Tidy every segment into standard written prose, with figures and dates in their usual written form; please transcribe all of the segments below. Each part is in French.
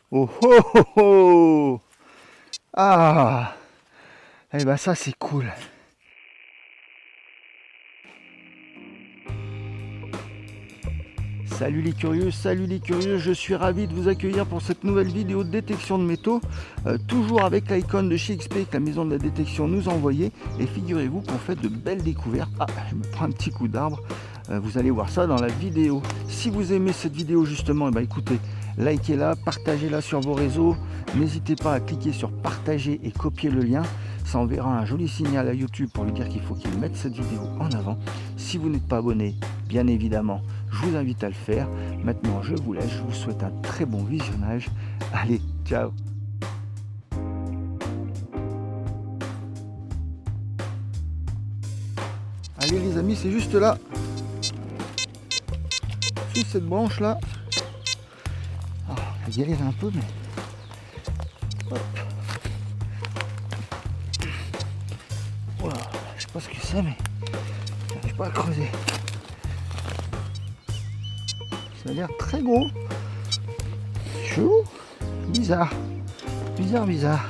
Oh oh oh oh. Ah. Eh ben ça c'est cool. Salut les curieux, je suis ravi de vous accueillir pour cette nouvelle vidéo de détection de métaux, toujours avec l'icône de chez XP que la maison de la détection nous a envoyé, et figurez-vous qu'on fait de belles découvertes. Ah, je me prends un petit coup d'arbre, vous allez voir ça dans la vidéo. Si vous aimez cette vidéo justement, écoutez, likez-la, partagez-la sur vos réseaux, n'hésitez pas à cliquer sur partager et copier le lien, ça enverra un joli signal à YouTube pour lui dire qu'il faut qu'il mette cette vidéo en avant. Si vous n'êtes pas abonné, bien évidemment, je vous invite à le faire. Maintenant, je vous laisse. Je vous souhaite un très bon visionnage. Allez, ciao. Allez les amis, c'est juste là. Sous cette branche là. Ah, on va galérer un peu, mais... Hop. Wow, je sais pas ce que c'est, mais j'arrive pas à creuser. Ça a l'air très gros. Chelou. Bizarre. Bizarre.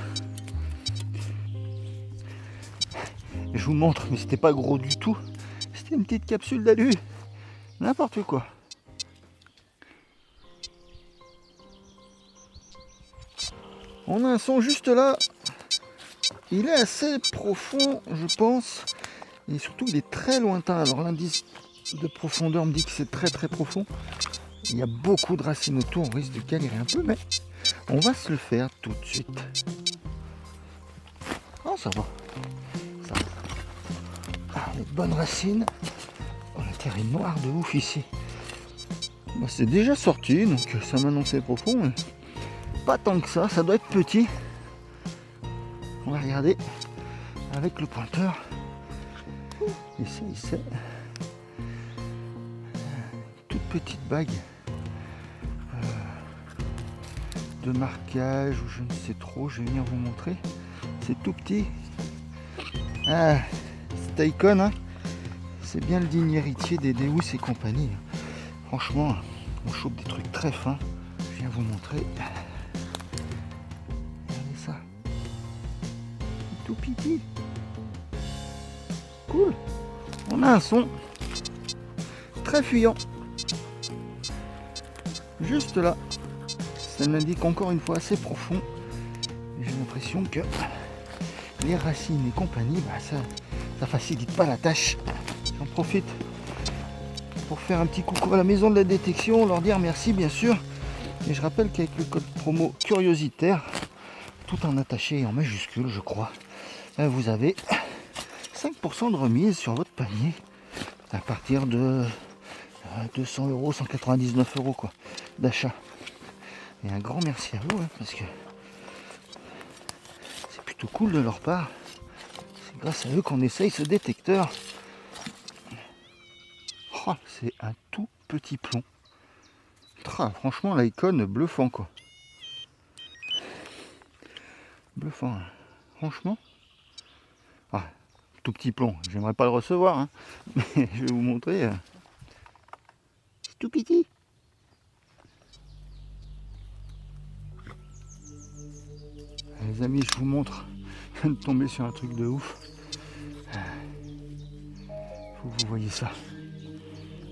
Je vous montre, mais c'était pas gros du tout. C'était une petite capsule d'alu. N'importe quoi. On a un son juste là. Il est assez profond, je pense. Et surtout, il est très lointain. Alors l'indice de profondeur me dit que c'est très profond. Il y a beaucoup de racines autour. On risque de galérer un peu, mais on va se le faire tout de suite. Oh, ça va. Ça va. Ah, les bonnes racines. Oh, la terre est noire de ouf ici. Bah, c'est déjà sorti, donc ça m'annonçait profond. Mais pas tant que ça doit être petit. On va regarder avec le pointeur. Et ça, c'est toute petite bague de marquage ou je ne sais trop. Je vais venir vous montrer. C'est tout petit. Ah, cette icône, hein, c'est bien le digne héritier des Deus et compagnie. Franchement, on chope des trucs très fins. Je viens vous montrer. Regardez ça. Tout petit. Cool. On a un son très fuyant. Juste là. Ça m'indique encore une fois assez profond. J'ai l'impression que les racines et compagnie, ça facilite pas la tâche. J'en profite pour faire un petit coucou à la maison de la détection, leur dire merci bien sûr. Et je rappelle qu'avec le code promo curiositaire, tout en attaché et en majuscule je crois, vous avez 5% de remise sur votre panier à partir de 200 €, 199 € quoi, d'achat. Et un grand merci à vous, parce que c'est plutôt cool de leur part. C'est grâce à eux qu'on essaye ce détecteur. Oh, c'est un tout petit plomb. Franchement, l'icône bluffant quoi. Bluffant, hein. Franchement. Ah, tout petit plomb. J'aimerais pas le recevoir, hein. Mais je vais vous montrer. C'est tout petit. Les amis, je vous montre. Je viens de tomber sur un truc de ouf. Faut que vous voyez ça.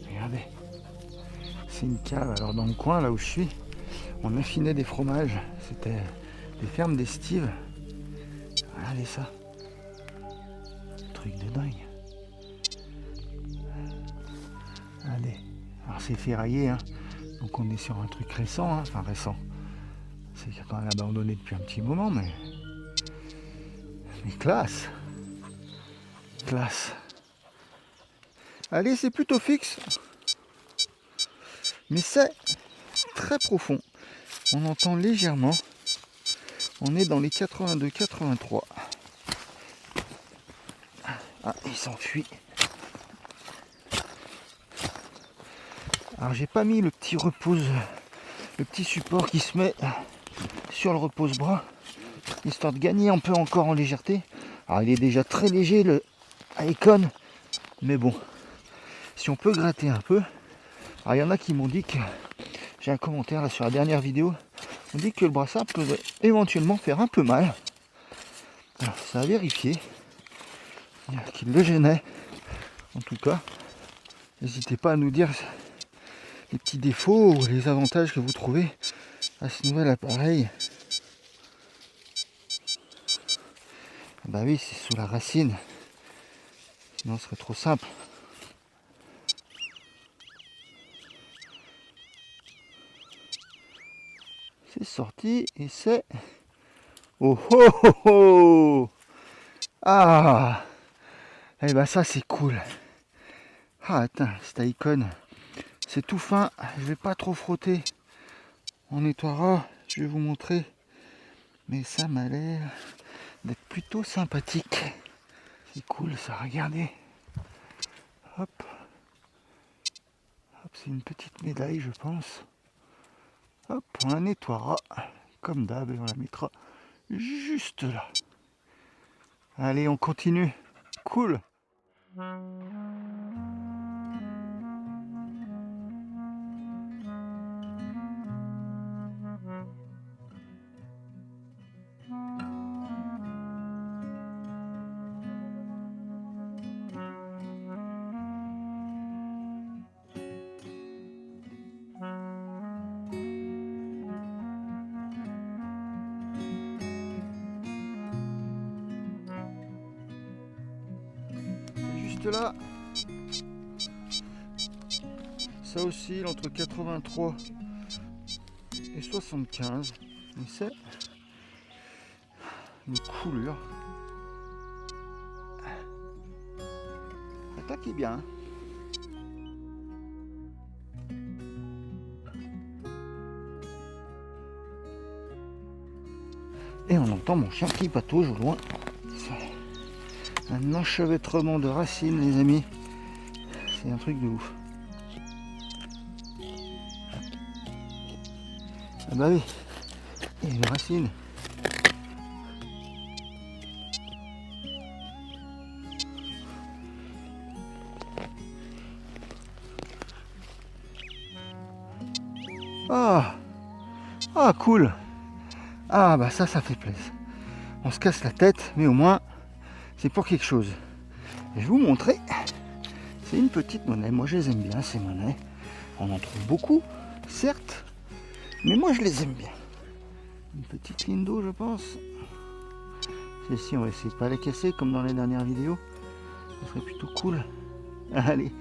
Regardez. C'est une cave. Alors dans le coin, là où je suis, on affinait des fromages. C'était des fermes d'estive. Regardez ça. Truc de dingue. Allez. Alors c'est ferraillé, hein. Donc on est sur un truc récent, hein. Enfin récent. C'est quand même abandonné depuis un petit moment, mais classe. Classe. Allez, c'est plutôt fixe. Mais c'est très profond. On entend légèrement. On est dans les 82-83. Ah, il s'enfuit. Alors j'ai pas mis le petit repose, le petit support qui se met sur le repose-bras, histoire de gagner un peu encore en légèreté. Alors il est déjà très léger le Icon, mais bon, si on peut gratter un peu. Alors il y en a qui m'ont dit que, j'ai un commentaire là sur la dernière vidéo, On dit que le brassard peut éventuellement faire un peu mal. Alors, ça a vérifié. Il y en a qui le gênait. En tout cas, n'hésitez pas à nous dire les petits défauts ou les avantages que vous trouvez à ce nouvel appareil. Bah oui, c'est sous la racine. Sinon, ce serait trop simple. C'est sorti et c'est... Oh oh oh oh! Ah! Eh ben ça c'est cool. Ah attends, cette icône, c'est tout fin. Je vais pas trop frotter. On nettoiera, je vais vous montrer. Mais ça m'a l'air d'être plutôt sympathique. C'est cool ça, regardez. Hop. Hop, c'est une petite médaille je pense. Hop, on la nettoiera comme d'hab et on la mettra juste là. Allez, on continue. Cool. Juste là, ça oscille entre 83 et 75, mais c'est une couleur. Attaquez bien. Et on entend mon chien qui patauge au loin. Un enchevêtrement de racines, les amis. C'est un truc de ouf. Ah bah oui, il y a une racine. Ah, ah cool. Ah bah ça fait plaisir. On se casse la tête, mais au moins c'est pour quelque chose. Je vais vous montrer. C'est une petite monnaie. Moi je les aime bien ces monnaies. On en trouve beaucoup, certes, mais moi je les aime bien. Une petite ligne d'eau je pense. Celle-ci on va essayer de pas la casser comme dans les dernières vidéos. Ça serait plutôt cool. Allez.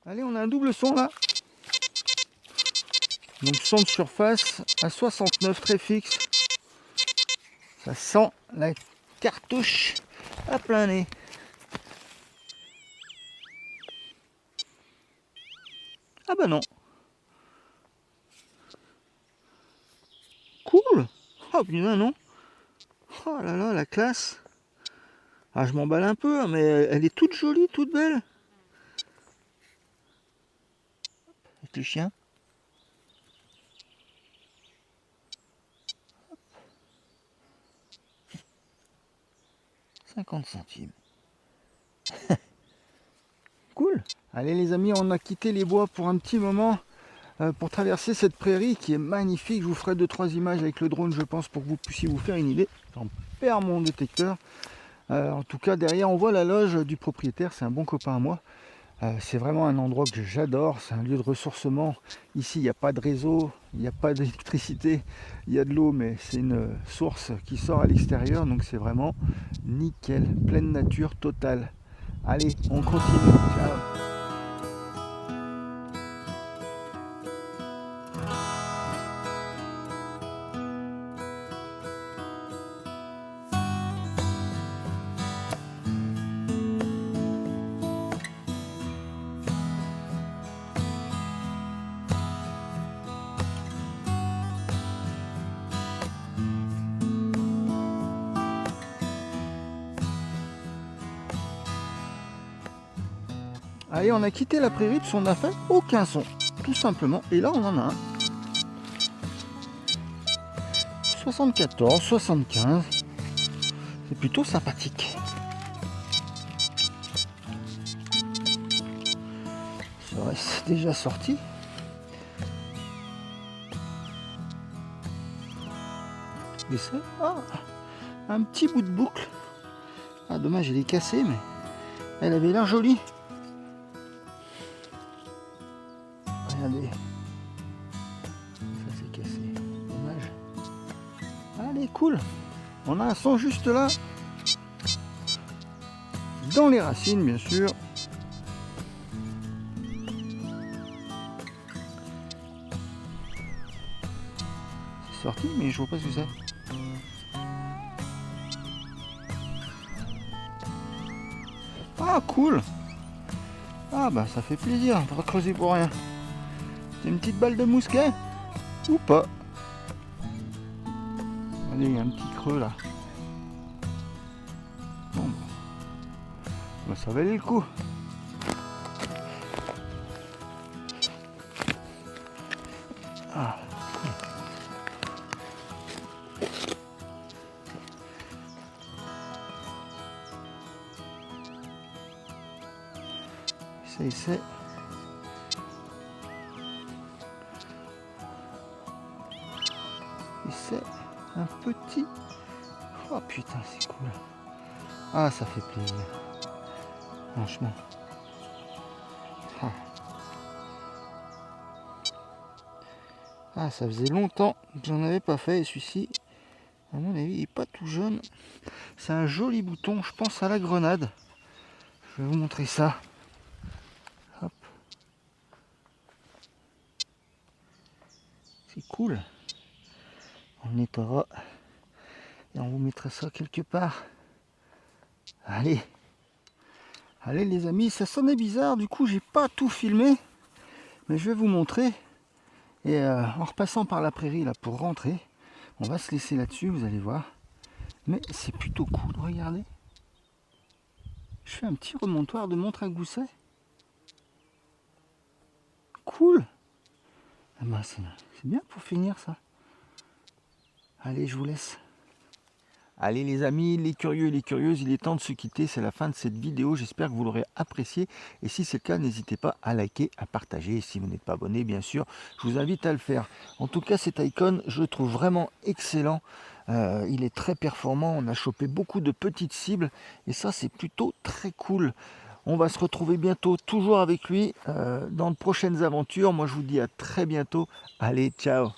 Allez, on a un double son là. Donc son de surface à 69, très fixe. Ça sent la cartouche à plein nez. Ah bah non. Cool. Oh putain non. Oh là là, la classe. Ah, je m'emballe un peu, hein, mais elle est toute jolie, toute belle. Avec le chien. 50 centimes. Cool. Allez les amis, on a quitté les bois pour un petit moment pour traverser cette prairie qui est magnifique. Je vous ferai 2-3 images avec le drone, je pense, pour que vous puissiez vous faire une idée. J'en perds mon détecteur. En tout cas, derrière, on voit la loge du propriétaire. C'est un bon copain à moi. C'est vraiment un endroit que j'adore. C'est un lieu de ressourcement. Ici, il n'y a pas de réseau, il n'y a pas d'électricité. Il y a de l'eau, mais c'est une source qui sort à l'extérieur. Donc c'est vraiment nickel. Pleine nature totale. Allez, on continue. Ciao. Allez, on a quitté la prairie, puis on n'a fait aucun son, tout simplement. Et là, on en a un. 74, 75. C'est plutôt sympathique. Serait-ce déjà sorti? Et ça, un petit bout de boucle. Ah, dommage, elle est cassée, mais elle avait l'air jolie. Regardez. Ça c'est cassé. Dommage. Allez, cool. On a un son juste là. Dans les racines, bien sûr. C'est sorti, mais je vois pas ce que c'est. Ah, cool. Ah bah ça fait plaisir, on va creuser pour rien. C'est une petite balle de mousquet ou pas? Allez, il y a un petit creux là. Bon, bah, ça valait le coup. Ah. C'est un petit. Oh putain, c'est cool. Ah, ça fait plaisir. Franchement. Ah, ça faisait longtemps que j'en avais pas fait. Et celui-ci, à mon avis, il n'est pas tout jaune. C'est un joli bouton. Je pense à la grenade. Je vais vous montrer ça. Hop. C'est cool. On le nettoiera et on vous mettra ça quelque part. Allez, allez les amis, ça sonnait bizarre, du coup j'ai pas tout filmé, mais je vais vous montrer. Et en repassant par la prairie là pour rentrer, on va se laisser là-dessus, vous allez voir. Mais c'est plutôt cool, regardez. Je fais un petit remontoir de montre à gousset. Cool. Ah ben, c'est bien pour finir ça. Allez, je vous laisse. Allez les amis, les curieux et les curieuses, il est temps de se quitter, c'est la fin de cette vidéo, j'espère que vous l'aurez apprécié et si c'est le cas, n'hésitez pas à liker, à partager, et si vous n'êtes pas abonné bien sûr, je vous invite à le faire. En tout cas cet icon, je le trouve vraiment excellent, il est très performant, on a chopé beaucoup de petites cibles et ça c'est plutôt très cool. On va se retrouver bientôt toujours avec lui dans de prochaines aventures, moi je vous dis à très bientôt, allez ciao.